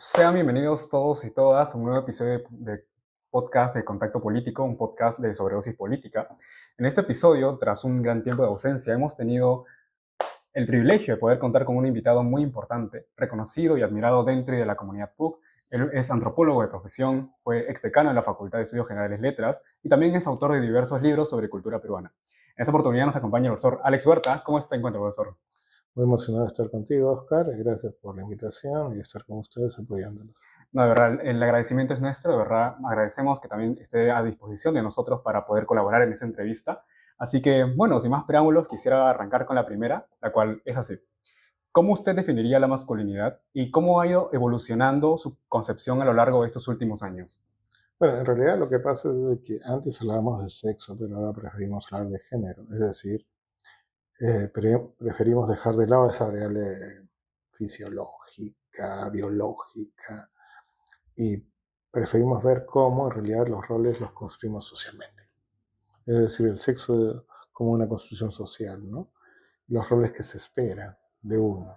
Sean bienvenidos todos y todas a un nuevo episodio de podcast de Contacto Político, un podcast de sobredosis política. En este episodio, tras un gran tiempo de ausencia, hemos tenido el privilegio de poder contar con un invitado muy importante, reconocido y admirado dentro y de la comunidad PUC. Él es antropólogo de profesión, fue exdecano en la Facultad de Estudios Generales Letras y también es autor de diversos libros sobre cultura peruana. En esta oportunidad nos acompaña el profesor Alex Huerta. ¿Cómo está? Encuentro, profesor? Muy emocionado de estar contigo, Oscar. Gracias por la invitación y estar con ustedes apoyándolos. No, de verdad, el agradecimiento es nuestro, de verdad, agradecemos que también esté a disposición de nosotros para poder colaborar en esa entrevista. Así que, bueno, sin más preámbulos, quisiera arrancar con la primera, la cual es así. ¿Cómo usted definiría la masculinidad y cómo ha ido evolucionando su concepción a lo largo de estos últimos años? Bueno, en realidad lo que pasa es de que antes hablábamos de sexo, pero ahora preferimos hablar de género. Es decir, preferimos dejar de lado esa variable fisiológica, biológica, y preferimos ver cómo en realidad los roles los construimos socialmente. Es decir, el sexo como una construcción social, ¿no? Los roles que se esperan de uno.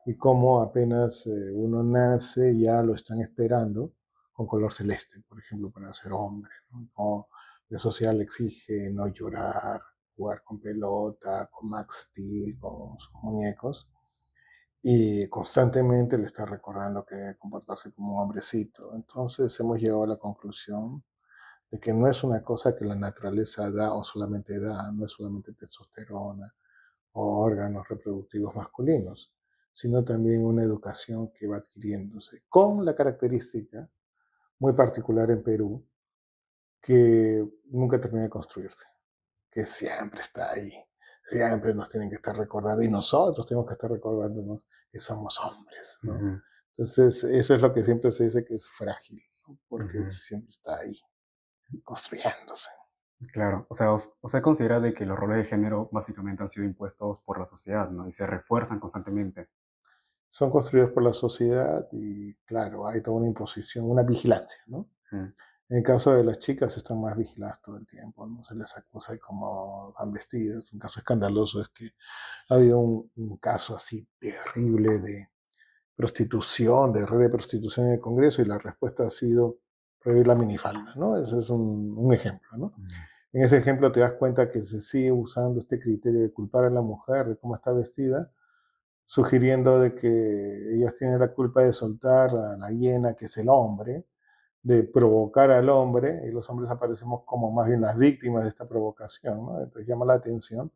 Y cómo apenas uno nace ya lo están esperando con color celeste, por ejemplo, para ser hombre, ¿no? Como la sociedad le exige no llorar, jugar con pelota, con Max Steel, con sus muñecos, y constantemente le está recordando que debe comportarse como un hombrecito. Entonces hemos llegado a la conclusión de que no es una cosa que la naturaleza da o solamente da, no es solamente testosterona o órganos reproductivos masculinos, sino también una educación que va adquiriéndose, con la característica muy particular en Perú, que nunca termina de construirse, que siempre está ahí, siempre nos tienen que estar recordando, y nosotros tenemos que estar recordándonos que somos hombres, ¿no? Ujú, Entonces, eso es lo que siempre se dice que es frágil, ¿no? Porque ujú. siempre está ahí, construyéndose. Claro, o sea, usted considera de que los roles de género básicamente han sido impuestos por la sociedad, ¿no? Y se refuerzan constantemente. Son construidos por la sociedad y, claro, hay toda una imposición, una vigilancia, ¿no? Mm, En el caso de las chicas están más vigiladas todo el tiempo, ¿no? Se les acusa de cómo van vestidas. Un caso escandaloso es que ha habido un caso así terrible de prostitución, de red de prostitución en el Congreso, y la respuesta ha sido prohibir la minifalda, ¿no? Ese es un ejemplo, ¿no? mm, En ese ejemplo te das cuenta que se sigue usando este criterio de culpar a la mujer de cómo está vestida, sugiriendo de que ellas tienen la culpa de soltar a la hiena, que es el hombre, de provocar al hombre, y los hombres aparecemos como más bien las víctimas de esta provocación, ¿no? Entonces llama la atención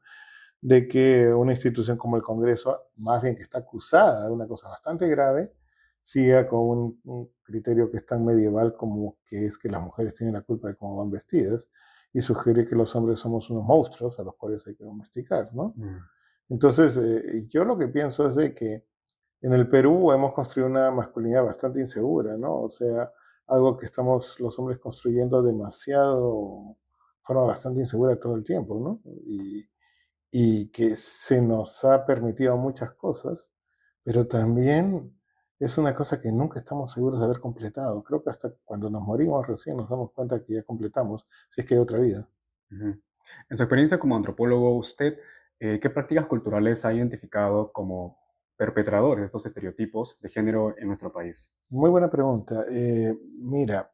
de que una institución como el Congreso, más bien que está acusada de una cosa bastante grave, siga con un criterio que es tan medieval como que es que las mujeres tienen la culpa de cómo van vestidas, y sugiere que los hombres somos unos monstruos a los cuales hay que domesticar, ¿no? mm. Entonces, yo lo que pienso es de que en el Perú hemos construido una masculinidad bastante insegura, ¿no? O sea, algo que estamos los hombres construyendo demasiado, de forma bastante insegura todo el tiempo, ¿no? Y que se nos ha permitido muchas cosas, pero también es una cosa que nunca estamos seguros de haber completado. Creo que hasta cuando nos morimos recién nos damos cuenta que ya completamos, si es que hay otra vida. Ujú. En su experiencia como antropólogo, ¿usted qué prácticas culturales ha identificado como perpetradores de estos estereotipos de género en nuestro país? Muy buena pregunta. Mira,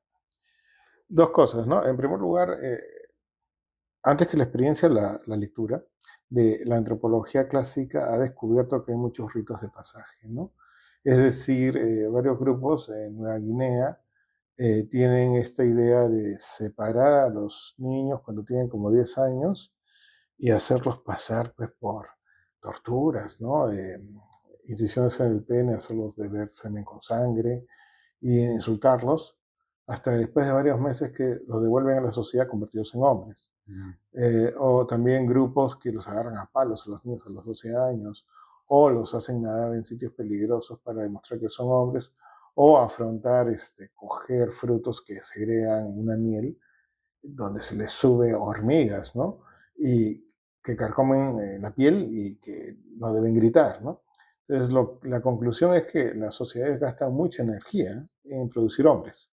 dos cosas, ¿no? En primer lugar, antes que la experiencia, la lectura de la antropología clásica ha descubierto que hay muchos ritos de pasaje, ¿no? Es decir, varios grupos en Nueva Guinea tienen esta idea de separar a los niños cuando tienen como 10 años y hacerlos pasar pues, por torturas, ¿no? Incisiones en el pene, hacerlos beber semen con sangre y insultarlos, hasta después de varios meses que los devuelven a la sociedad convertidos en hombres. Ujú, O también grupos que los agarran a palos a los niños a los 12 años, o los hacen nadar en sitios peligrosos para demostrar que son hombres, o afrontar, coger frutos que segregan una miel, donde se les sube hormigas, ¿no? Y que carcomen la piel y que no deben gritar, ¿no? Entonces, la conclusión es que las sociedades gastan mucha energía en producir hombres,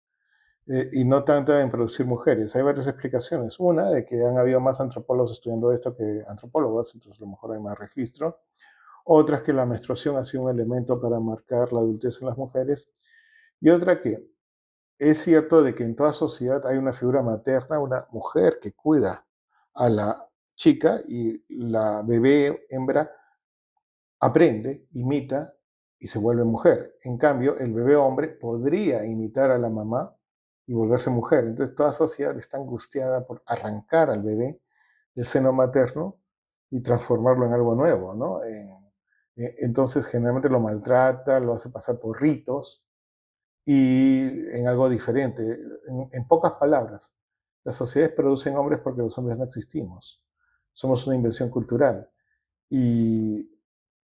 y no tanta en producir mujeres. Hay varias explicaciones. Una, de que han habido más antropólogos estudiando esto que antropólogas, entonces a lo mejor hay más registro. Otra es que la menstruación ha sido un elemento para marcar la adultez en las mujeres. Y otra que es cierto de que en toda sociedad hay una figura materna, una mujer que cuida a la chica y la bebé hembra aprende, imita y se vuelve mujer. En cambio, el bebé hombre podría imitar a la mamá y volverse mujer. Entonces, toda sociedad está angustiada por arrancar al bebé del seno materno y transformarlo en algo nuevo, ¿no? Entonces, generalmente lo maltrata, lo hace pasar por ritos y en algo diferente. En pocas palabras, las sociedades producen hombres porque los hombres no existimos. Somos una invención cultural. Y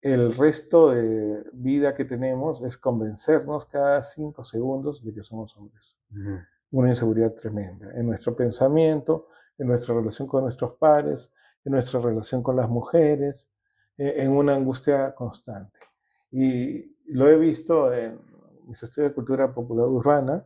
el resto de vida que tenemos es convencernos cada 5 segundos de que somos hombres. Ujú. Una inseguridad tremenda en nuestro pensamiento, en nuestra relación con nuestros padres, en nuestra relación con las mujeres, en una angustia constante. Y lo he visto en mis estudios de cultura popular urbana.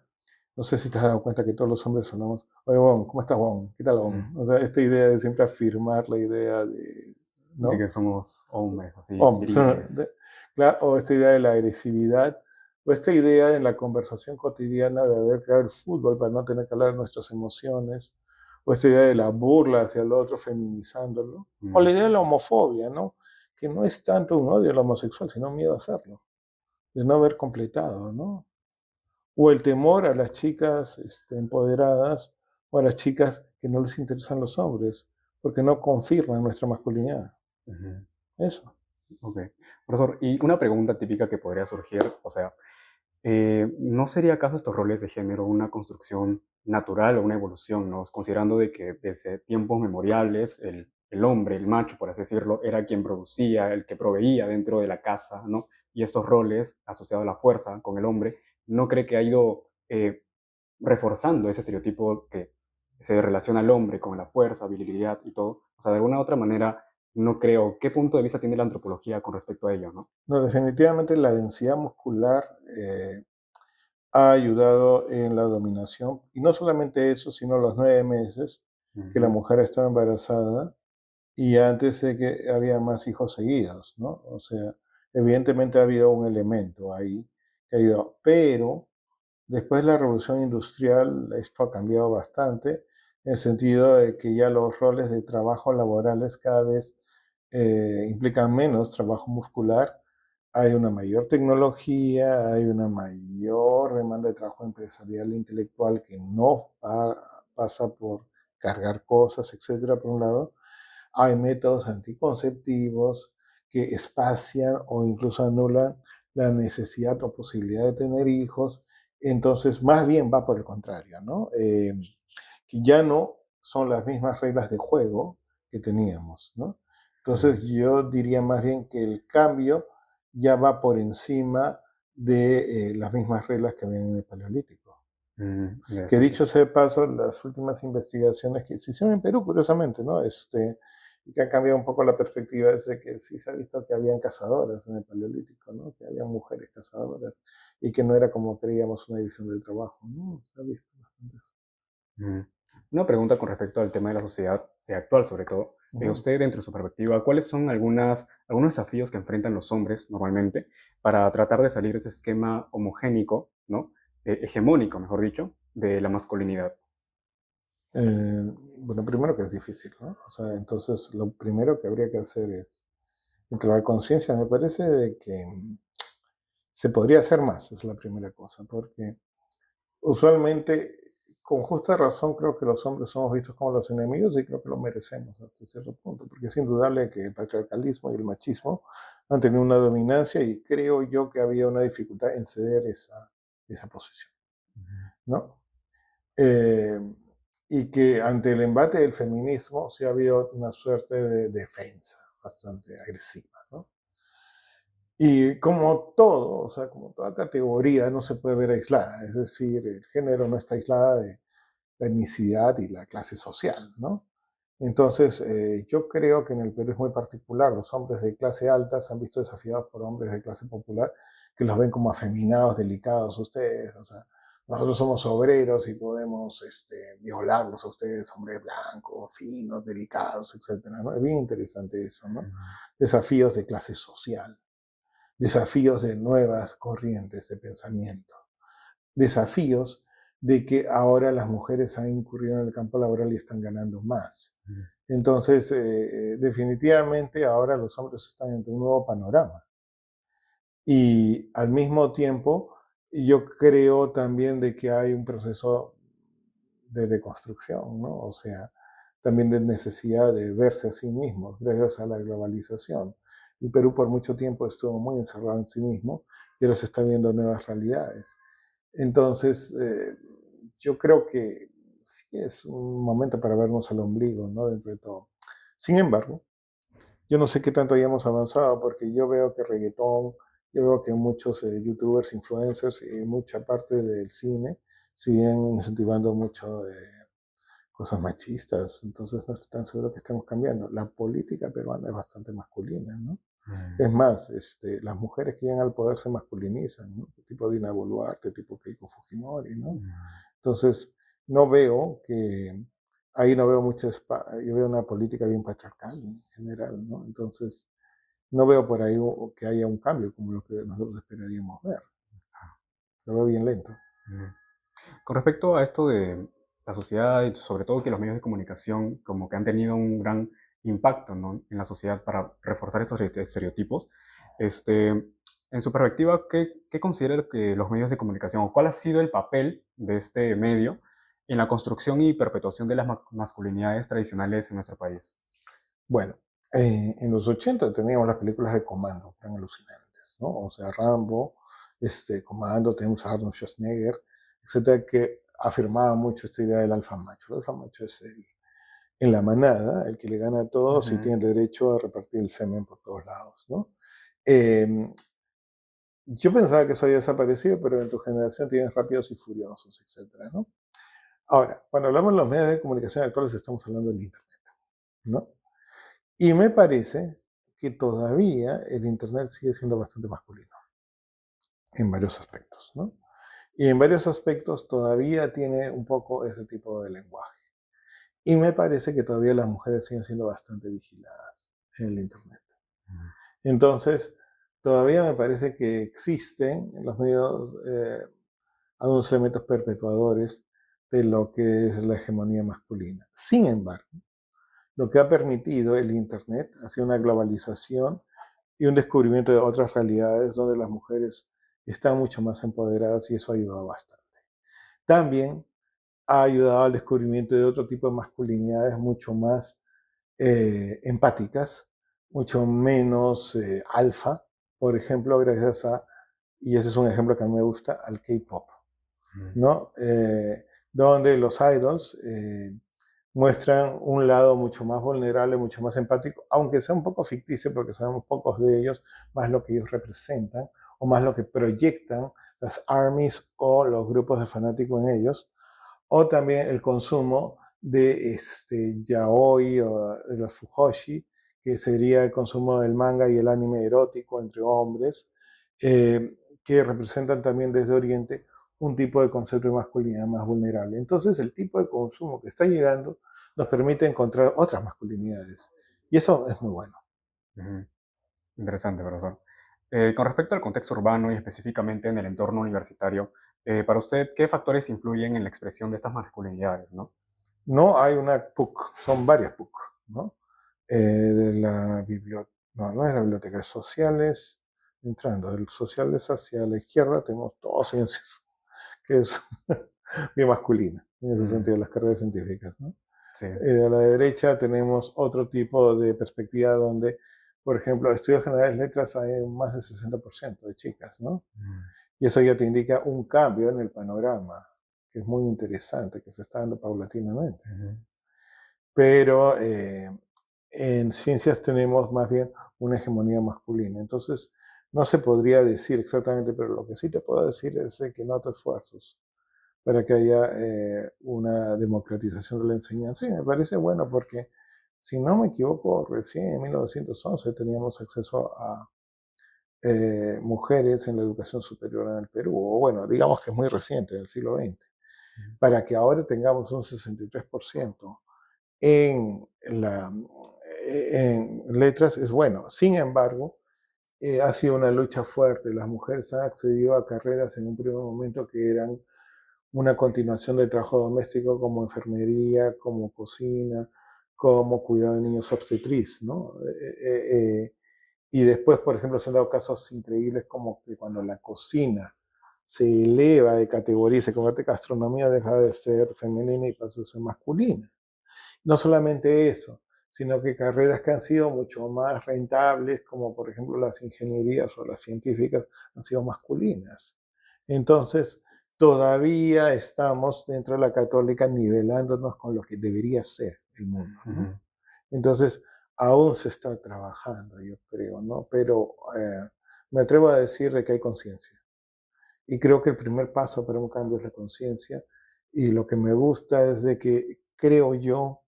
No sé si te has dado cuenta que todos los hombres sonamos, oye, Bon, ¿cómo estás, Bon? ¿Qué tal, Ujú. Bon? O sea, esta idea de siempre afirmar la idea de, De ¿no? que somos hombres, así, Hombres. viriles. Claro, o esta idea de la agresividad, o esta idea en la conversación cotidiana de haber creado el fútbol para no tener que hablar de nuestras emociones, o esta idea de la burla hacia el otro, feminizándolo, o la Mm, idea de la homofobia, ¿no? Que no es tanto un odio al homosexual, sino un miedo a hacerlo, de no haber completado, ¿no? O el temor a las chicas empoderadas, o a las chicas que no les interesan los hombres, porque no confirman nuestra masculinidad. ujú. Eso. Ok. Profesor, y una pregunta típica que podría surgir, o sea, ¿no sería acaso estos roles de género una construcción natural o una evolución, ¿no? Considerando de que desde tiempos memoriales el hombre, el macho, por así decirlo, era quien producía, el que proveía dentro de la casa, ¿no? Y estos roles asociados a la fuerza con el hombre, ¿no cree que ha ido reforzando ese estereotipo que se relaciona al hombre con la fuerza, virilidad y todo? O sea, de alguna u otra manera, no creo. ¿Qué punto de vista tiene la antropología con respecto a ello, no? No, definitivamente la densidad muscular ha ayudado en la dominación. Y no solamente eso, sino los 9 meses que la Ujú, mujer estaba embarazada y antes de que había más hijos seguidos, ¿no? O sea, evidentemente ha habido un elemento ahí que ha ayudado. Pero después de la revolución industrial, esto ha cambiado bastante, en el sentido de que ya los roles de trabajo laborales cada vez implican menos trabajo muscular. Hay una mayor tecnología, hay una mayor demanda de trabajo empresarial e intelectual que no pasa por cargar cosas, etcétera, por un lado. Hay métodos anticonceptivos que espacian o incluso anulan la necesidad o posibilidad de tener hijos. Entonces, más bien va por el contrario, ¿no? Que ya no son las mismas reglas de juego que teníamos, ¿no? Entonces, ujú, yo diría más bien que el cambio ya va por encima de las mismas reglas que habían en el Paleolítico. Que interesante. dicho sea de paso, las últimas investigaciones que se hicieron en Perú, curiosamente, ¿no? Y que han cambiado un poco la perspectiva, es de que sí se ha visto que habían cazadoras en el Paleolítico, ¿no? Que había mujeres cazadoras y que no era como creíamos una división del trabajo, ¿no? Se ha visto bastante eso. Mm. Una pregunta con respecto al tema de la sociedad actual, sobre todo. Ujú. Usted, dentro de su perspectiva, ¿cuáles son algunos desafíos que enfrentan los hombres normalmente para tratar de salir de ese esquema homogénico, ¿no? Hegemónico, mejor dicho, de la masculinidad? Bueno, primero que es difícil, ¿no? O sea, entonces lo primero que habría que hacer es entregar conciencia, me parece, de que se podría hacer más, es la primera cosa, porque usualmente, con justa razón, creo que los hombres somos vistos como los enemigos y creo que lo merecemos hasta cierto punto, porque es indudable que el patriarcalismo y el machismo han tenido una dominancia y creo yo que había una dificultad en ceder esa posición, ¿no? Eh, y que ante el embate del feminismo sí ha habido una suerte de defensa bastante agresiva, ¿no? Y como todo, o sea, como toda categoría no se puede ver aislada, es decir, el género no está aislada de la etnicidad y la clase social, ¿no? Entonces, yo creo que en el Perú es muy particular. Los hombres de clase alta se han visto desafiados por hombres de clase popular que los ven como afeminados, delicados ustedes. O sea, nosotros somos obreros y podemos violarlos a ustedes, hombres blancos, finos, delicados, etcétera, ¿no? Es bien interesante eso, ¿no? Ujú. Desafíos de clase social, desafíos de nuevas corrientes de pensamiento. desafíos de que ahora las mujeres han incurrido en el campo laboral y están ganando más. Mm. Entonces, definitivamente ahora los hombres están en un nuevo panorama. Y al mismo tiempo, yo creo también de que hay un proceso de deconstrucción, ¿no? O sea, también de necesidad de verse a sí mismos gracias a la globalización. El Perú por mucho tiempo estuvo muy encerrado en sí mismo y ahora se está viendo nuevas realidades. Entonces, yo creo que sí es un momento para vernos al ombligo, ¿no? Dentro de todo. Sin embargo, yo no sé qué tanto hayamos avanzado porque yo veo que reggaetón, yo veo que muchos youtubers, influencers y mucha parte del cine siguen incentivando mucho de cosas machistas. Entonces no estoy tan seguro que estemos cambiando. La política peruana es bastante masculina, ¿no? Mm. Es más, las mujeres que llegan al poder se masculinizan, ¿no? Tipo Dina Boluarte, tipo Keiko Fujimori, ¿no? Mm. Entonces, no veo que, ahí no veo mucho, yo veo una política bien patriarcal en general, ¿no? Entonces, no veo por ahí que haya un cambio como lo que nosotros esperaríamos ver. Lo veo bien lento. Mm. Con respecto a esto de la sociedad y sobre todo que los medios de comunicación como que han tenido un gran impacto, ¿no?, en la sociedad para reforzar estos estereotipos, este, en su perspectiva, ¿qué considera que los medios de comunicación o cuál ha sido el papel de este medio en la construcción y perpetuación de las masculinidades tradicionales en nuestro país? Bueno, en los 80 teníamos las películas de Comando, que eran alucinantes, ¿no? O sea, Rambo, Comando, tenemos a Arnold Schwarzenegger, etcétera, que afirmaba mucho esta idea del alfa macho. El alfa macho es en la manada, el que le gana a todos y Ujú. tiene el derecho a repartir el semen por todos lados, ¿no? Em, yo pensaba que eso había desaparecido, pero en tu generación tienes Rápidos y Furiosos, etcétera, ¿no? Ahora, cuando hablamos de los medios de comunicación actuales, estamos hablando del Internet, ¿no? Y me parece que todavía el Internet sigue siendo bastante masculino en varios aspectos, ¿no? Y en varios aspectos todavía tiene un poco ese tipo de lenguaje. Y me parece que todavía las mujeres siguen siendo bastante vigiladas en el Internet. Ujú. Entonces, todavía me parece que existen en los medios algunos elementos perpetuadores de lo que es la hegemonía masculina. Sin embargo, lo que ha permitido el Internet ha sido una globalización y un descubrimiento de otras realidades donde las mujeres están mucho más empoderadas y eso ha ayudado bastante. También ha ayudado al descubrimiento de otro tipo de masculinidades mucho más empáticas, mucho menos alfa, por ejemplo, gracias a, y ese es un ejemplo que a mí me gusta, al K-pop, Ujú. ¿no? Donde los idols muestran un lado mucho más vulnerable, mucho más empático, aunque sea un poco ficticio, porque sabemos pocos de ellos, más lo que ellos representan o más lo que proyectan las armies o los grupos de fanáticos en ellos, o también el consumo de yaoi o de los fujoshi, que sería el consumo del manga y el anime erótico entre hombres, que representan también desde Oriente un tipo de concepto de masculinidad más vulnerable. Entonces, el tipo de consumo que está llegando nos permite encontrar otras masculinidades. Y eso es muy bueno. Ujú. Interesante, profesor. Con respecto al contexto urbano y específicamente en el entorno universitario, para usted, ¿qué factores influyen en la expresión de estas masculinidades, no? No hay una PUC, son varias PUC, ¿no? De la biblioteca, no, no es la biblioteca, es sociales, entrando, del sociales hacia la izquierda tenemos todo ciencias, que es bien masculina, en ese Mm. sentido, las carreras científicas, ¿no? Sí. A la derecha tenemos otro tipo de perspectiva donde, por ejemplo, estudios generales letras hay más del 60% de chicas, ¿no? Mm. Y eso ya te indica un cambio en el panorama, que es muy interesante, que se está dando paulatinamente. Ujú. Pero en ciencias tenemos más bien una hegemonía masculina. Entonces, no se podría decir exactamente, pero lo que sí te puedo decir es que noto esfuerzos para que haya una democratización de la enseñanza. Y me parece bueno porque, si no me equivoco, recién en 1911 teníamos acceso a mujeres en la educación superior en el Perú, o bueno, digamos que es muy reciente, en el siglo XX, Ujú. para que ahora tengamos un 63% en, la, en letras es bueno. Sin embargo, ha sido una lucha fuerte. Las mujeres han accedido a carreras en un primer momento que eran una continuación del trabajo doméstico como enfermería, como cocina, como cuidado de niños obstetriz, ¿no? Y después, por ejemplo, se han dado casos increíbles como que cuando la cocina se eleva de categoría y se convierte en gastronomía, deja de ser femenina y pasa a ser masculina. No solamente eso, sino que carreras que han sido mucho más rentables, como por ejemplo las ingenierías o las científicas, han sido masculinas. Entonces, todavía estamos dentro de la católica nivelándonos con lo que debería ser el mundo, ¿no? Ujú. Entonces, aún se está trabajando, yo creo, ¿no? Pero me atrevo a decir de que hay conciencia. Y creo que el primer paso para un cambio es la conciencia. Y lo que me gusta es de que, creo yo,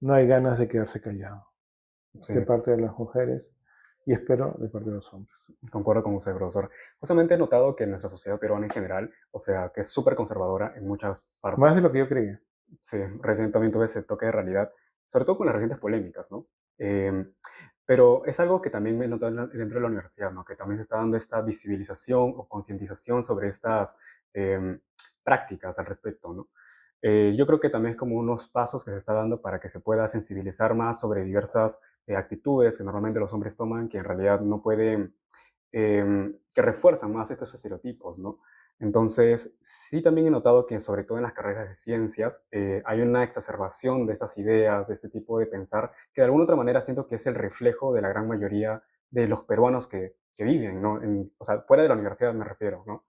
no hay ganas de quedarse callado Sí, de parte de las mujeres y espero de parte de los hombres. concuerdo con usted, profesor. Justamente he notado que nuestra sociedad peruana en general, o sea, que es súper conservadora en muchas Más partes. de lo que yo creía. Sí, recién también tuve ese toque de realidad, sobre todo con las recientes polémicas, ¿no? Pero es algo que también me he notado dentro de la universidad, ¿no? Que también se está dando esta visibilización o concientización sobre estas em, prácticas al respecto, ¿no? Yo creo que también es como unos pasos que se está dando para que se pueda sensibilizar más sobre diversas actitudes que normalmente los hombres toman, que en realidad no pueden, que refuerzan más estos estereotipos, ¿no? Entonces, sí también he notado que sobre todo en las carreras de ciencias hay una exacerbación de estas ideas, de este tipo de pensar, que de alguna otra manera siento que es el reflejo de la gran mayoría de los peruanos que viven, ¿no? O sea, fuera de la universidad me refiero, ¿no?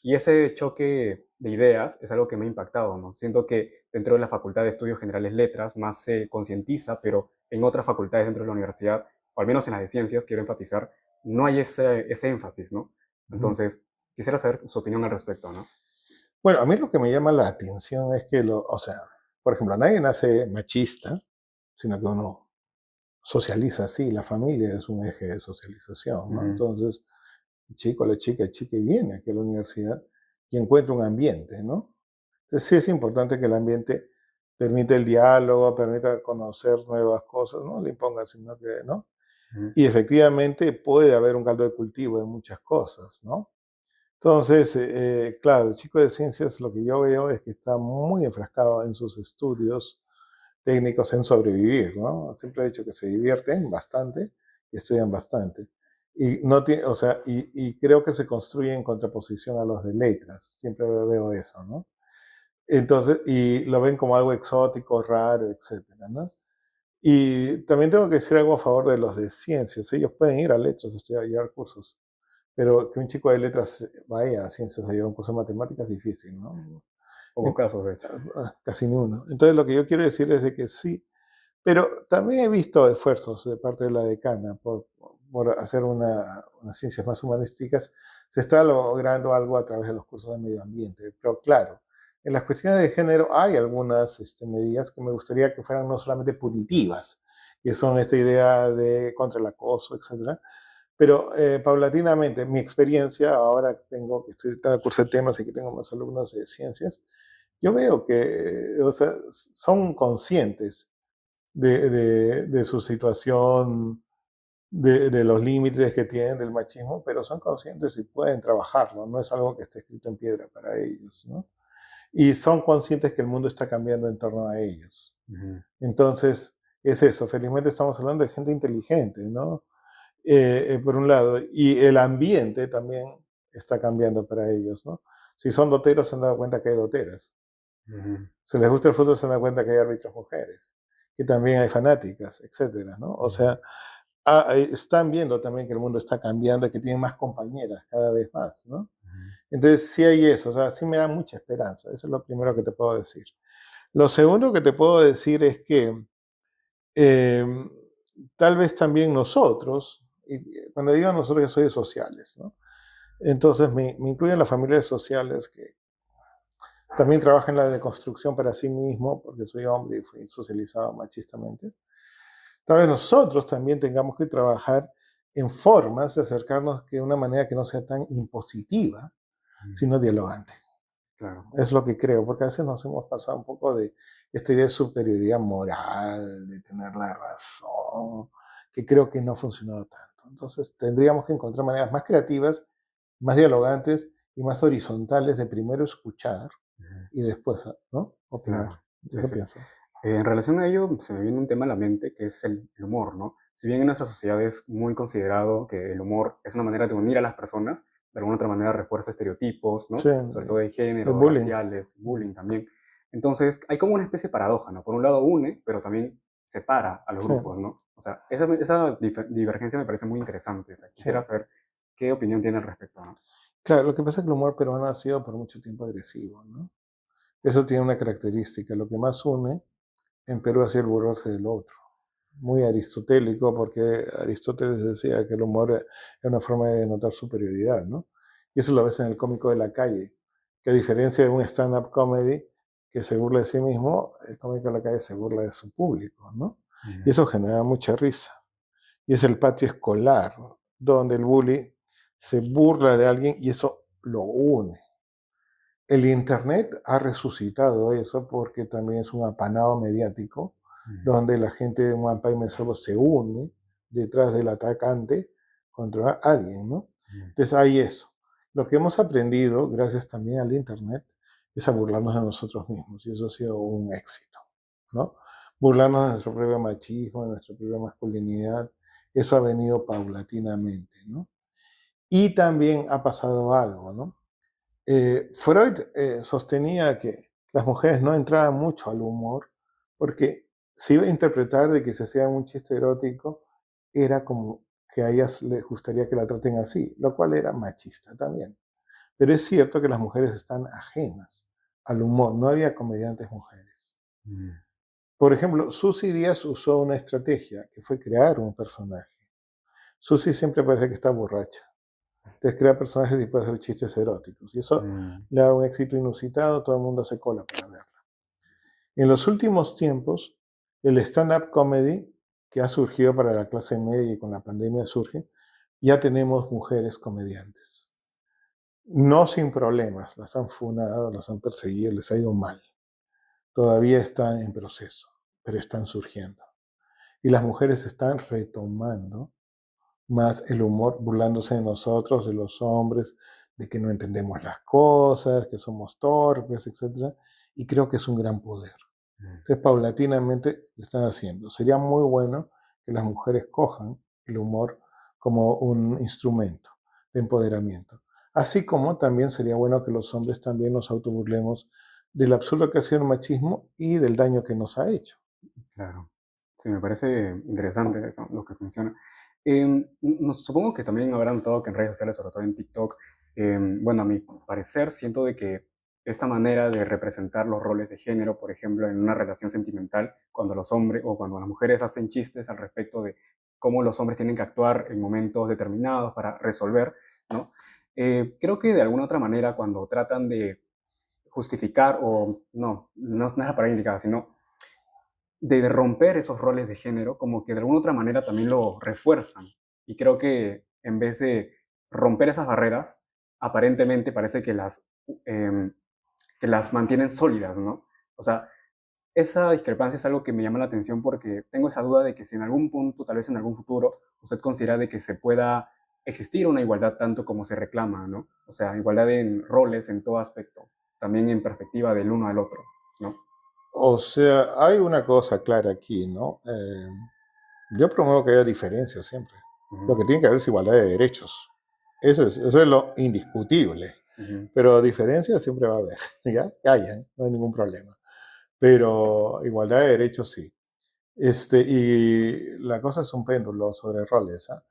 Y ese choque de ideas es algo que me ha impactado, ¿no? Siento que dentro de la Facultad de Estudios Generales Letras más se concientiza, pero en otras facultades dentro de la universidad, o al menos en las de ciencias, quiero enfatizar, no hay ese énfasis, ¿no? Ujú. Entonces, quisiera saber su opinión al respecto, ¿no? Bueno, a mí lo que me llama la atención es que, o sea, por ejemplo, nadie nace machista, sino que uno socializa así, la familia es un eje de socialización, ¿no? Ujú, Entonces, el chica viene aquí a la universidad y encuentra un ambiente, ¿no? Entonces sí es importante que el ambiente permita el diálogo, permita conocer nuevas cosas, no le imponga, sino que, ¿no? ujú, Y efectivamente puede haber un caldo de cultivo de muchas cosas, ¿no? Entonces, claro, el chico de ciencias lo que yo veo es que está muy enfrascado en sus estudios técnicos en sobrevivir, ¿no? Siempre he dicho que se divierten bastante y estudian bastante. Y, no tiene, o sea, y creo que se construye en contraposición a los de letras, siempre veo eso, ¿no? Entonces, y lo ven como algo exótico, raro, etcétera, ¿no? Y también tengo que decir algo a favor de los de ciencias. Ellos pueden ir a letras a estudiar, a llevar cursos, pero que un chico de letras vaya a ciencias a llevar un curso de matemáticas es difícil, ¿no? pocos casos, de hecho. Casi ni uno. Entonces, lo que yo quiero decir es de que sí, pero también he visto esfuerzos de parte de la decana por hacer unas ciencias más humanísticas. Se está logrando algo a través de los cursos de medio ambiente, pero claro, en las cuestiones de género hay algunas medidas que me gustaría que fueran no solamente punitivas, que son esta idea de contra el acoso, etcétera, pero paulatinamente, mi experiencia, ahora que que estoy dando curso de temas y que tengo más alumnos de ciencias, yo veo que, o sea, son conscientes de su situación, de los límites que tienen del machismo, pero son conscientes y pueden trabajarlo, no es algo que esté escrito en piedra para ellos, ¿no? Y son conscientes que el mundo está cambiando en torno a ellos. Ujú, Entonces, es eso, felizmente estamos hablando de gente inteligente, ¿no? Por un lado, y el ambiente también está cambiando para ellos, ¿no? Si son doteros, se han dado cuenta que hay doteras. ujú, Si les gusta el fútbol, se dan cuenta que hay árbitros mujeres, que también hay fanáticas, etcétera, ¿no? O ujú, sea, están viendo también que el mundo está cambiando y que tienen más compañeras cada vez más, ¿no? ujú, Entonces, sí hay eso, o sea, sí me da mucha esperanza, eso es lo primero que te puedo decir. Lo segundo que te puedo decir es que eh, tal vez también nosotros, y cuando digo nosotros, yo soy de sociales, ¿no? Entonces me incluyen las familias sociales que también trabajan en la deconstrucción para sí mismo, porque soy hombre y fui socializado machistamente. Tal vez nosotros también tengamos que trabajar en formas de acercarnos de una manera que no sea tan impositiva, ujú. sino dialogante. Claro. Es lo que creo, porque a veces nos hemos pasado un poco de esta idea de superioridad moral, de tener la razón, que creo que no ha funcionado tanto. Entonces tendríamos que encontrar maneras más creativas, más dialogantes y más horizontales de primero escuchar Ujú. y después, ¿no? Opinar. Claro, sí, Eso sí. pienso. En relación a ello, se me viene un tema a la mente que es el humor, ¿no? Si bien en nuestra sociedad es muy considerado que el humor es una manera de unir a las personas, de alguna otra manera refuerza estereotipos, Sí, ¿no? Sobre todo de el género, bullying. raciales, bullying también. Entonces, hay como una especie de paradoja, ¿no? Por un lado une, pero también separa a los Sí, grupos, ¿no? O sea, esa divergencia me parece muy interesante. O sea, sí. quisiera saber qué opinión tiene al respecto, ¿no? Claro, lo que pasa es que el humor peruano ha sido por mucho tiempo agresivo, ¿no? Eso tiene una característica. Lo que más une en Perú ha sido el burlarse del otro. Muy aristotélico, porque Aristóteles decía que el humor es una forma de denotar superioridad, ¿no? Y eso lo ves en el cómico de la calle, que a diferencia de un stand-up comedy que se burla de sí mismo, el cómico de la calle se burla de su público, ¿no? Y Ujú. eso genera mucha risa. Y es el patio escolar, ¿no? Donde el bully se burla de alguien y eso lo une. El Internet ha resucitado eso porque también es un apanado mediático Ujú. donde la gente de un país solo se une detrás del atacante contra alguien, ¿no? Ujú. Entonces hay eso. Lo que hemos aprendido, gracias también al Internet, es a burlarnos de nosotros mismos y eso ha sido un éxito, ¿no? Burlarnos de nuestro propio machismo, de nuestra propia masculinidad, eso ha venido paulatinamente, ¿no? Y también ha pasado algo, ¿no? Freud sostenía que las mujeres no entraban mucho al humor porque se iba a interpretar de que si hacía un chiste erótico era como que a ellas les gustaría que la traten así, lo cual era machista también. Pero es cierto que las mujeres están ajenas al humor, no había comediantes mujeres. Ujú. Por ejemplo, Susy Díaz usó una estrategia que fue crear un personaje. Susy siempre parece que está borracha. Entonces crea personajes y puede hacer chistes eróticos. Y eso Mm. le da un éxito inusitado, todo el mundo se cola para verla. En los últimos tiempos, el stand-up comedy, que ha surgido para la clase media y con la pandemia surge, ya tenemos mujeres comediantes. No sin problemas, las han funado, las han perseguido, les ha ido mal. Todavía están en proceso, pero están surgiendo. Y las mujeres están retomando más el humor, burlándose de nosotros, de los hombres, de que no entendemos las cosas, que somos torpes, etcétera. Y creo que es un gran poder. Mm. Entonces, paulatinamente lo están haciendo. Sería muy bueno que las mujeres cojan el humor como un instrumento de empoderamiento. Así como también sería bueno que los hombres también nos autoburlemos del absurdo que ha sido el machismo y del daño que nos ha hecho. Claro. Sí, me parece interesante eso, lo que menciona. Supongo que también habrán notado que en redes sociales, sobre todo en TikTok, bueno, a mi parecer, siento de que esta manera de representar los roles de género, por ejemplo, en una relación sentimental, cuando los hombres o cuando las mujeres hacen chistes al respecto de cómo los hombres tienen que actuar en momentos determinados para resolver, ¿no? Creo que de alguna otra manera, cuando tratan de justificar o no es la palabra indicada, sino de romper esos roles de género, como que de alguna otra manera también lo refuerzan. Y creo que en vez de romper esas barreras, aparentemente parece em, que las mantienen sólidas, ¿no? O sea, esa discrepancia es algo que me llama la atención porque tengo esa duda de que si en algún punto, tal vez en algún futuro, usted considera de que se pueda existir una igualdad tanto como se reclama, ¿no? O sea, igualdad en roles en todo aspecto, también en perspectiva del uno al otro, ¿no? O sea, hay una cosa clara aquí, ¿no? Yo promuevo que haya diferencias siempre. Lo Ujú. que tiene que haber es igualdad de derechos. Eso es lo indiscutible. Ujú. Pero diferencias siempre va a haber, ¿ya? Que hayan, no hay ningún problema. Pero igualdad de derechos sí. Y la cosa es un péndulo sobre roles. ¿Ah?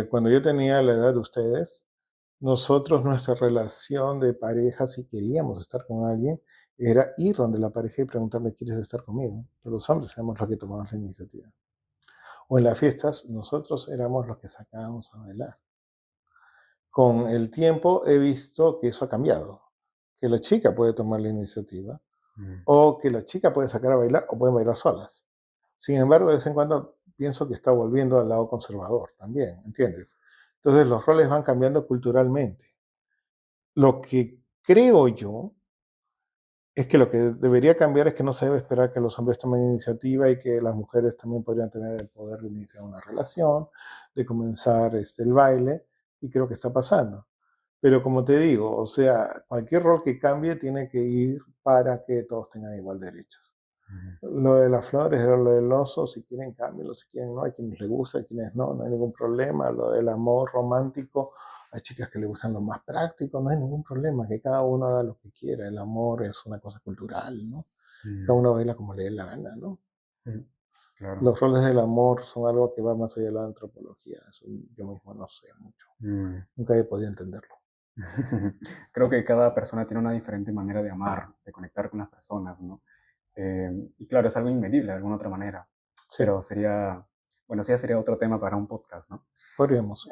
Cuando yo tenía la edad de ustedes, nosotros, nuestra relación de pareja, si queríamos estar con alguien, era ir donde la pareja y preguntarle, ¿quieres estar conmigo? Pero los hombres éramos los que tomamos la iniciativa. O en las fiestas, nosotros éramos los que sacábamos a bailar. Con el tiempo he visto que eso ha cambiado, que la chica puede tomar la iniciativa Mm. o que la chica puede sacar a bailar o pueden bailar solas. Sin embargo, de vez en cuando pienso que está volviendo al lado conservador también, ¿entiendes? Entonces los roles van cambiando culturalmente. Lo que creo yo es que lo que debería cambiar es que no se debe esperar que los hombres tomen iniciativa y que las mujeres también podrían tener el poder de iniciar una relación, de comenzar el baile, y creo que está pasando. Pero como te digo, o sea, cualquier rol que cambie tiene que ir para que todos tengan igual derechos. Ujú. Lo de las flores era lo del oso, si quieren cámbialo, si quieren no, hay quienes les gusta, hay quienes no, no hay ningún problema. Lo del amor romántico, hay chicas que le gustan lo más práctico, no hay ningún problema, que cada uno haga lo que quiera. El amor es una cosa cultural, ¿no? Cada Mm, uno baila como le dé la gana, ¿no? mm, claro. Los roles del amor son algo que va más allá de la antropología, eso yo mismo no sé mucho, Mm. nunca he podido entenderlo. Creo que cada persona tiene una diferente manera de amar, de conectar con las personas, ¿no? Y claro, es algo inmedible de alguna otra manera, Sí, pero sería, bueno, sí, ya sería otro tema para un podcast, ¿no? podríamos.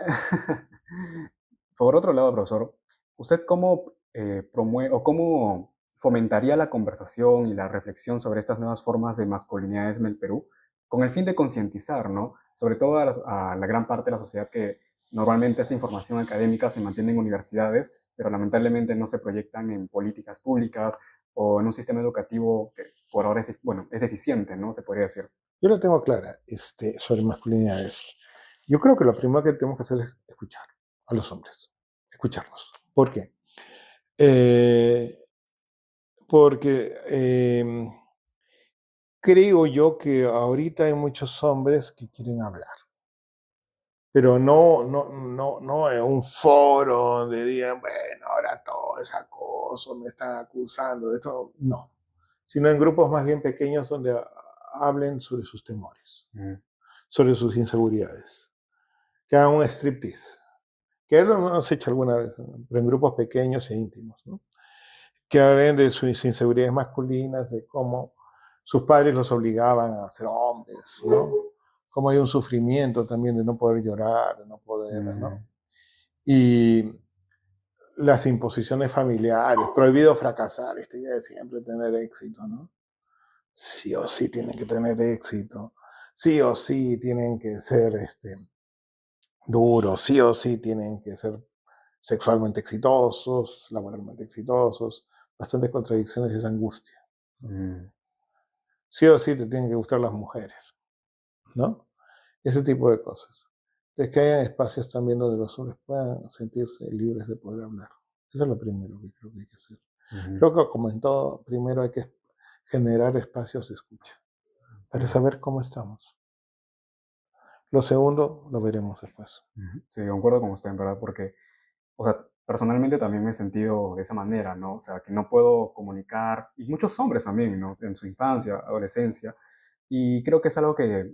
Por otro lado, profesor, ¿usted cómo promueve o cómo fomentaría la conversación y la reflexión sobre estas nuevas formas de masculinidades en el Perú con el fin de concientizar, ¿no? Sobre todo a la gran parte de la sociedad que normalmente esta información académica se mantiene en universidades, pero lamentablemente no se proyectan en políticas públicas o en un sistema educativo que por ahora es, bueno, es deficiente, ¿no? Se podría decir. Yo lo tengo clara sobre masculinidades. Yo creo que lo primero que tenemos que hacer es escuchar a los hombres, escucharlos. ¿Por qué? Eh, porque creo yo que ahorita hay muchos hombres que quieren hablar, pero no en un foro donde digan, bueno, ahora todo es acoso, me están acusando de esto. No, sino en grupos más bien pequeños donde hablen sobre sus temores, Mm, sobre sus inseguridades, que hagan un striptease, que lo hemos hecho alguna vez, ¿no? Pero en grupos pequeños e íntimos, ¿no? Que hablen de sus inseguridades masculinas, de cómo sus padres los obligaban a ser hombres, ¿no? Cómo hay un sufrimiento también de no poder llorar, de no poder, ¿no? mm, Y las imposiciones familiares, prohibido fracasar, esta idea de siempre tener éxito, ¿no? Sí o sí tienen que tener éxito, sí o sí tienen que ser duros, sí o sí tienen que ser sexualmente exitosos, laboralmente exitosos, bastantes contradicciones y esa angustia, ¿no? mm, Sí o sí te tienen que gustar las mujeres, ¿no? Ese tipo de cosas. De que haya espacios también donde los hombres puedan sentirse libres de poder hablar. Eso es lo primero que creo que hay que hacer. mm, Creo que como en todo, primero hay que generar espacios de escucha para mm. saber cómo estamos. Lo segundo lo veremos después. Ujú. Sí, concuerdo con usted, en verdad, porque, o sea, personalmente también me he sentido de esa manera, ¿no? O sea, que no puedo comunicar, y muchos hombres también, ¿no? En su infancia, adolescencia, y creo que es algo que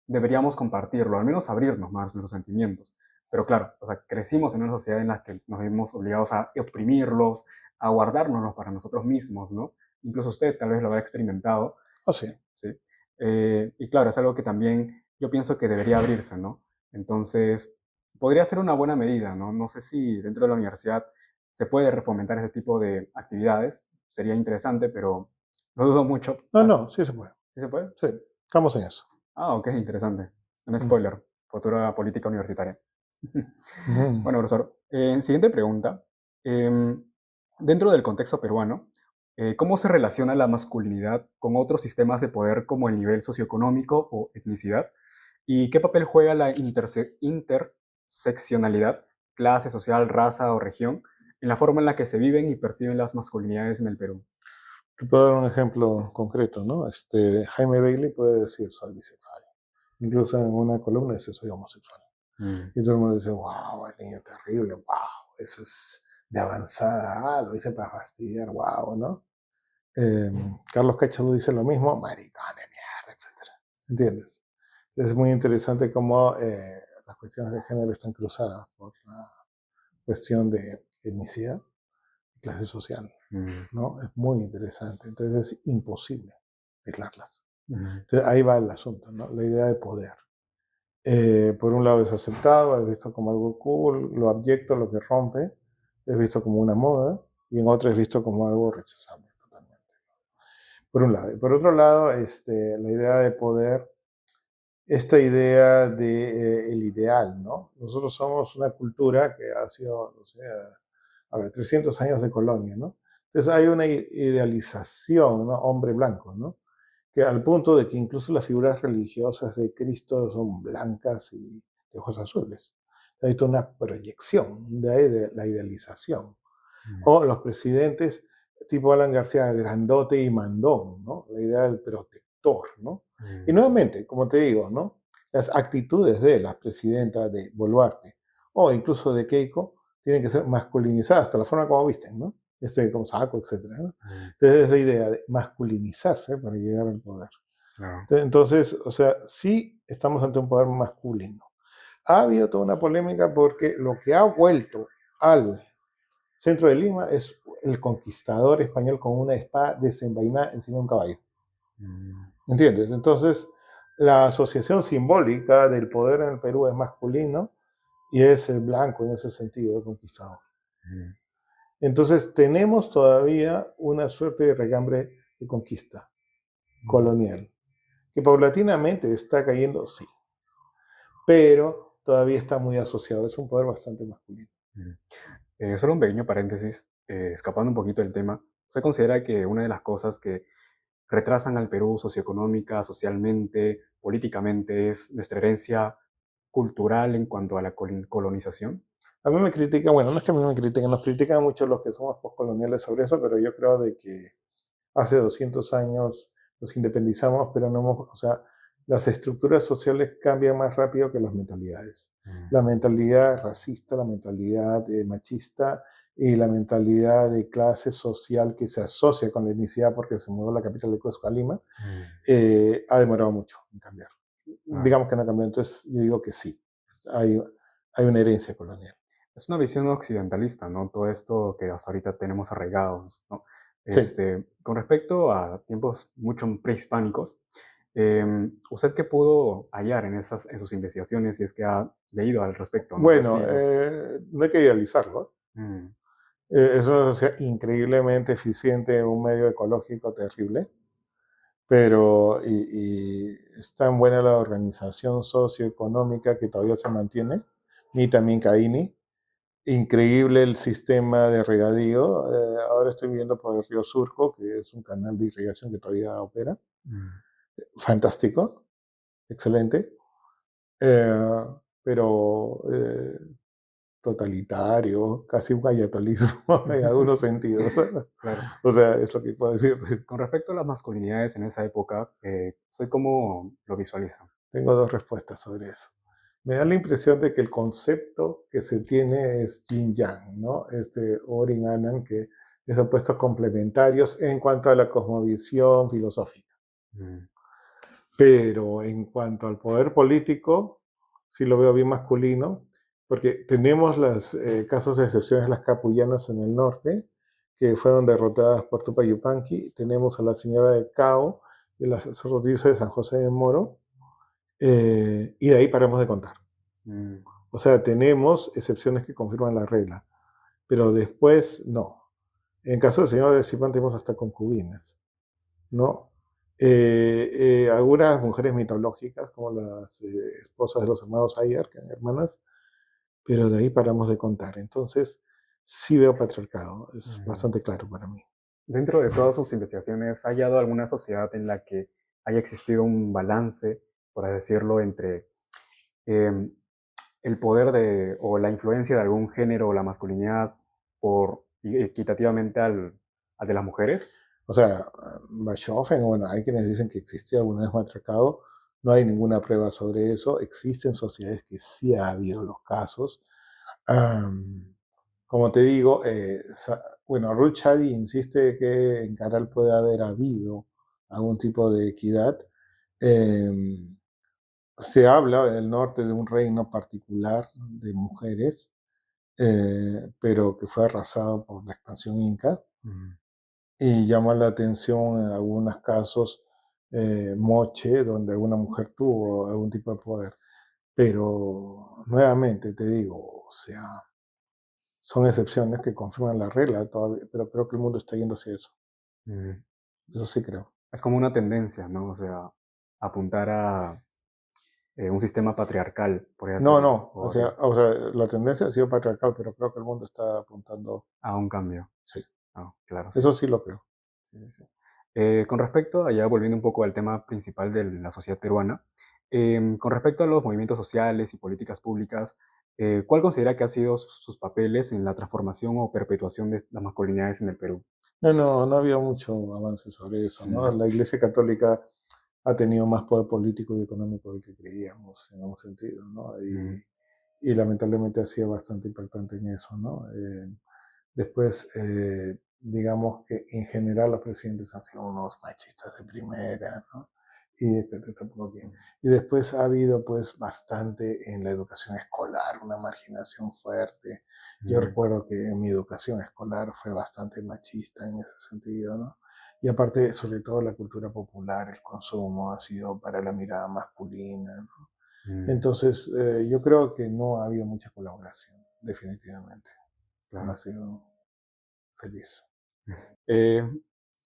deberíamos compartirlo, al menos abrirnos más nuestros sentimientos. Pero claro, o sea, crecimos en una sociedad en la que nos vimos obligados a oprimirlos, a guardárnoslos para nosotros mismos, ¿no? Incluso usted tal vez lo habrá experimentado, Oh, sí. ¿sí? Y claro, es algo que también yo pienso que debería abrirse, ¿no? Entonces, podría ser una buena medida, ¿no? No sé si dentro de la universidad se puede refomentar ese tipo de actividades, sería interesante, pero lo dudo mucho. No, Ah, no, sí se puede. ¿sí se puede? Sí, estamos en eso. Ah, ok, interesante. Un Mm. spoiler, futura política universitaria. Mm. Bueno, profesor, siguiente pregunta. Em, Dentro del contexto peruano, ¿cómo se relaciona la masculinidad con otros sistemas de poder como el nivel socioeconómico o etnicidad? ¿Y qué papel juega la interseccionalidad, clase social, raza o región, en la forma en la que se viven y perciben las masculinidades en el Perú? Te puedo dar un ejemplo concreto, ¿no? Jaime Bailey puede decir soy bisexual. Incluso en una columna dice soy homosexual. Mm, Y todo el mundo dice, wow, el niño terrible, wow, eso es de avanzada, lo dice para fastidiar, wow, ¿no? Carlos Cachadú dice lo mismo, maricón de mierda, etcétera. ¿Entiendes? Es muy interesante cómo las cuestiones de género están cruzadas por la cuestión de etnicidad y clase social, mm, ¿no? Es muy interesante. Entonces es imposible aislarlas. mm, Entonces ahí va el asunto, ¿no? La idea de poder. Por un lado es aceptado, es visto como algo cool, lo abyecto, lo que rompe, es visto como una moda, y en otro es visto como algo rechazable totalmente. Por un lado. Y por otro lado, la idea de poder, esta idea de el ideal, ¿no? Nosotros somos una cultura que ha sido, no sé, a ver, 300 años de colonia, ¿no? Entonces hay una idealización, ¿no? Hombre blanco, ¿no? Que al punto de que incluso las figuras religiosas de Cristo son blancas y de ojos azules. Hay toda una proyección, de ahí de la idealización. Mm, O los presidentes tipo Alan García, grandote y mandón, ¿no? La idea del protector, ¿no? Y mm, nuevamente, como te digo, ¿no? Las actitudes de la presidenta de Boluarte o incluso de Keiko tienen que ser masculinizadas, hasta la forma como visten, ¿no? Con saco, etcétera, ¿no? mm, Entonces, esa idea de masculinizarse para llegar al poder. claro. Entonces, o sea, sí estamos ante un poder masculino. Ha habido toda una polémica porque lo que ha vuelto al centro de Lima es el conquistador español con una espada desenvainada encima de un caballo. Mm, ¿Entiendes? Entonces, la asociación simbólica del poder en el Perú es masculino y es el blanco en ese sentido, el conquistador. mm, Entonces, tenemos todavía una suerte de regambre de conquista mm, colonial, que paulatinamente está cayendo, sí, pero todavía está muy asociado, es un poder bastante masculino. mm. Solo un pequeño paréntesis, escapando un poquito del tema. ¿Usted considera que una de las cosas que retrasan al Perú socioeconómica, socialmente, políticamente es nuestra herencia cultural en cuanto a la colonización? A mí me critican, bueno, no es que a mí me critiquen, nos critican mucho los que somos postcoloniales sobre eso, pero yo creo de que hace 200 años nos independizamos, pero no hemos, o sea, las estructuras sociales cambian más rápido que las mentalidades. Mm, La mentalidad racista, la mentalidad machista y la mentalidad de clase social que se asocia con la etnicidad porque se mudó la capital de Cusco a Lima, mm, ha demorado mucho en cambiar. claro. Digamos que no ha cambiado, entonces yo digo que sí, hay, hay una herencia colonial. Es una visión occidentalista, ¿no? Todo esto que hasta ahorita tenemos arraigados, ¿no? Sí. Con respecto a tiempos mucho prehispánicos, ¿usted qué pudo hallar en en sus investigaciones, si es que ha leído al respecto, ¿no? Bueno, Así los... no hay que idealizarlo. Mm, Es una sociedad increíblemente eficiente, un medio ecológico terrible, pero y es tan buena la organización socioeconómica que todavía se mantiene, ni también Caini. Increíble el sistema de regadío. Ahora estoy viviendo por el río Surco, que es un canal de irrigación que todavía opera. mm, Fantástico, excelente. Eh, pero totalitario, casi un ayatolismo en algunos sentidos. claro. O sea, es lo que puedo decirte. Con respecto a las masculinidades en esa época, ¿usted cómo lo visualiza? Tengo dos respuestas sobre eso. Me da la impresión de que el concepto que se tiene es yin-yang, ¿no? Orin Annan, que es opuestos complementarios en cuanto a la cosmovisión filosófica. Mm, Pero en cuanto al poder político, sí lo veo bien masculino, porque tenemos los casos de excepciones, las capullanas en el norte, que fueron derrotadas por Tupac Yupanqui. Tenemos a la señora de Cao y las sacerdotisas de San José de Moro, y de ahí paramos de contar. mm, O sea, tenemos excepciones que confirman la regla, pero después no. En caso del señor de Cipán tenemos hasta concubinas, ¿no? Algunas mujeres mitológicas, como las esposas de los hermanos Ayer, que eran hermanas, pero de ahí paramos de contar. Entonces, sí veo patriarcado, es mm. bastante claro para mí. Dentro de todas sus investigaciones, ¿ha hallado alguna sociedad en la que haya existido un balance, por así decirlo, entre em, el poder de, o la influencia de algún género o la masculinidad por equitativamente al de las mujeres? O sea, Bachofen, bueno, hay quienes dicen que existió alguna vez matriarcado, no hay ninguna prueba sobre eso. Existen sociedades que sí ha habido los casos. Um, Como te digo, bueno, Ruth Shady insiste que en Caral puede haber habido algún tipo de equidad. Eh, Se habla en el norte de un reino particular de mujeres, pero que fue arrasado por la expansión inca Mm, y llama la atención en algunos casos Moche, donde alguna mujer tuvo algún tipo de poder. Pero nuevamente te digo, o sea, son excepciones que confirman la regla todavía, pero creo que el mundo está yendo hacia eso. mm. Eso sí creo. Es como una tendencia, ¿no? O sea, apuntar a un sistema patriarcal, por así No, decirlo, no, o sea, la tendencia ha sido patriarcal, pero creo que el mundo está apuntando, a un cambio. sí, Ah, claro, sí, eso sí. sí lo creo. Sí, sí. Con respecto, allá volviendo un poco al tema principal de la sociedad peruana, Con respecto a los movimientos sociales y políticas públicas, ¿cuál considera que han sido sus papeles en la transformación o perpetuación de las masculinidades en el Perú? No había mucho avance sobre eso, ¿no? Mm, La Iglesia Católica ha tenido más poder político y económico del que creíamos, en un sentido, ¿no? mm, Y lamentablemente ha sido bastante impactante en eso, ¿no? Después, digamos que en general los presidentes han sido unos machistas de primera, ¿no? Pero tampoco bien. Y después ha habido pues bastante en la educación escolar, una marginación fuerte. Yo mm, recuerdo que en mi educación escolar fue bastante machista en ese sentido, ¿no? Y aparte, sobre todo la cultura popular, el consumo ha sido para la mirada masculina, ¿no? mm, Entonces, yo creo que no ha habido mucha colaboración, definitivamente. No ha claro. sido feliz. Eh,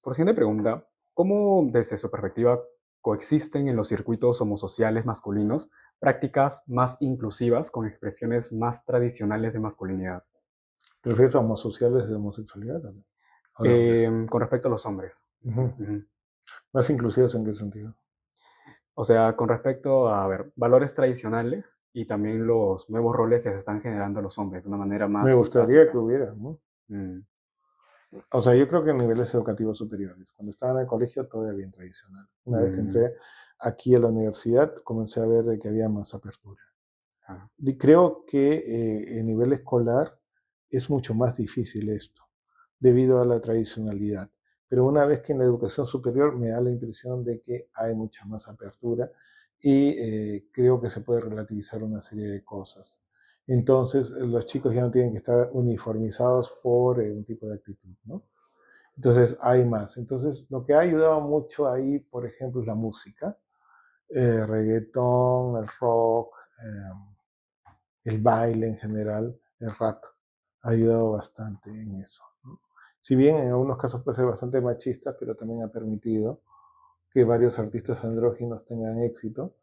por siguiente pregunta, ¿cómo desde su perspectiva coexisten en los circuitos homosociales masculinos prácticas más inclusivas con expresiones más tradicionales de masculinidad? ¿Te refieres a homosociales de homosexualidad también? O de hombres. Con respecto a los hombres, sí. Ujú. Ujú. ¿Más inclusivos en qué sentido? O sea, con respecto a, ver, valores tradicionales y también los nuevos roles que se están generando los hombres de una manera Me más gustaría que empática. hubiera, ¿no? Mm, O sea, yo creo que en niveles educativos superiores. Cuando estaba en el colegio, todavía bien tradicional. Una vez que mm, entré aquí a la universidad, comencé a ver de que había más apertura. ah, Y creo que en nivel escolar es mucho más difícil esto, debido a la tradicionalidad. Pero una vez que en la educación superior me da la impresión de que hay mucha más apertura y creo que se puede relativizar una serie de cosas. Entonces, los chicos ya no tienen que estar uniformizados por un tipo de actitud, ¿no? Entonces, hay más. Entonces, lo que ha ayudado mucho ahí, por ejemplo, es la música, reggaetón, el rock, el baile en general, el rap, ha ayudado bastante en eso, ¿no? Si bien en algunos casos puede ser bastante machista, pero también ha permitido que varios artistas andróginos tengan éxito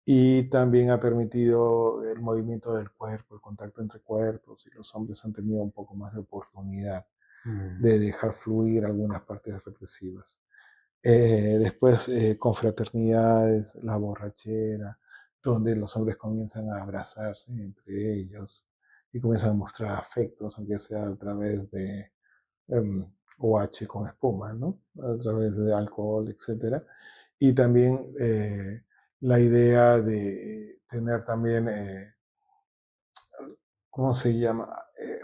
y también ha permitido el movimiento del cuerpo, el contacto entre cuerpos y los hombres han tenido un poco más de oportunidad mm, de dejar fluir algunas partes represivas. Después, confraternidades, la borrachera, donde los hombres comienzan a abrazarse entre ellos y comienzan a mostrar afectos, aunque sea a través de OH con espuma, ¿no? A través de alcohol, etcétera. Y también la idea de tener también ¿cómo se llama?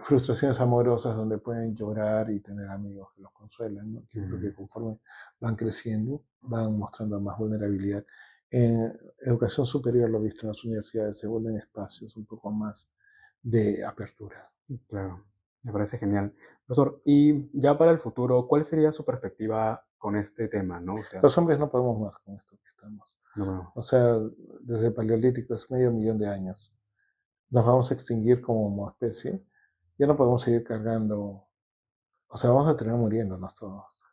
Frustraciones amorosas donde pueden llorar y tener amigos que los consuelan, ¿no? Yo creo que mm. conforme van creciendo, van mostrando más vulnerabilidad. En educación superior, lo he visto en las universidades, se vuelven espacios un poco más de apertura. Claro, me parece genial. Profesor, y ya para el futuro, ¿cuál sería su perspectiva con este tema, no? O sea, Los hombres no podemos más con esto que estamos. no, bueno, O sea, desde el paleolítico es medio millón de años. Nos vamos a extinguir como especie. Ya no podemos seguir cargando. O sea, vamos a terminar muriéndonos todos.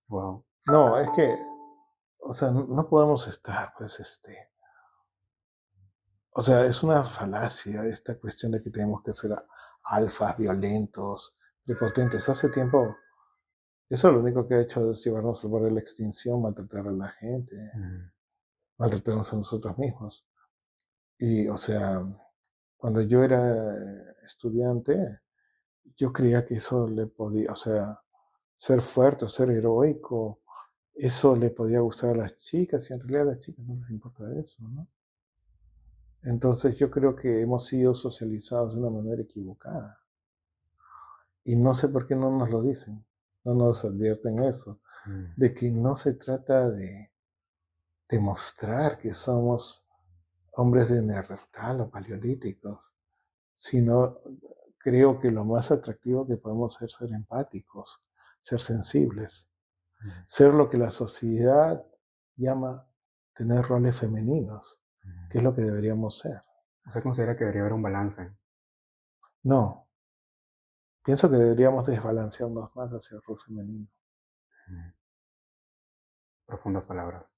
wow. No, es que o sea, no podemos estar, pues, o sea, es una falacia esta cuestión de que tenemos que ser alfas, violentos, prepotentes. Hace tiempo, eso lo único que ha hecho es llevarnos al borde de la extinción, maltratar a la gente, Mm, maltratarnos a nosotros mismos. Y, o sea, cuando yo era estudiante, yo creía que eso le podía, o sea, ser fuerte, ser heroico, eso le podía gustar a las chicas, y en realidad a las chicas no les importa eso, ¿no? Entonces yo creo que hemos sido socializados de una manera equivocada. Y no sé por qué no nos lo dicen, no nos advierten eso, mm, de que no se trata de demostrar que somos hombres de Neandertal o paleolíticos, sino creo que lo más atractivo que podemos ser empáticos, ser sensibles, mm, ser lo que la sociedad llama tener roles femeninos, mm. que es lo que deberíamos ser. ¿Usted considera que debería haber un balance? No, pienso que deberíamos desbalancearnos más hacia el rol femenino. Mm, profundas palabras.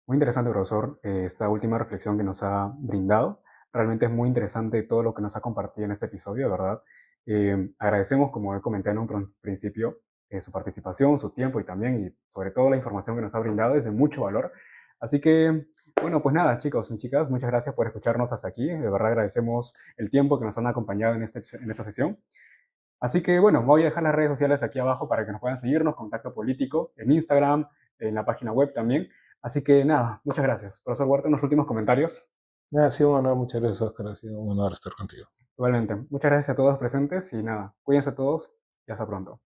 Muy interesante, profesor, esta última reflexión que nos ha brindado. Realmente es muy interesante todo lo que nos ha compartido en este episodio, ¿verdad? Agradecemos, como comenté en un principio, su participación, su tiempo y también, y sobre todo la información que nos ha brindado es de mucho valor. Así que Bueno, pues nada, chicos y chicas, muchas gracias por escucharnos hasta aquí. De verdad agradecemos el tiempo que nos han acompañado en esta sesión. Así que bueno, voy a dejar las redes sociales aquí abajo para que nos puedan seguirnos, Contacto Político, en Instagram, en la página web también. Así que nada, muchas gracias. Profesor Huerta, unos últimos comentarios. Ha sido un honor, muchas gracias, Oscar, ha sido un honor estar contigo. Igualmente, muchas gracias a todos presentes y nada, cuídense todos y hasta pronto.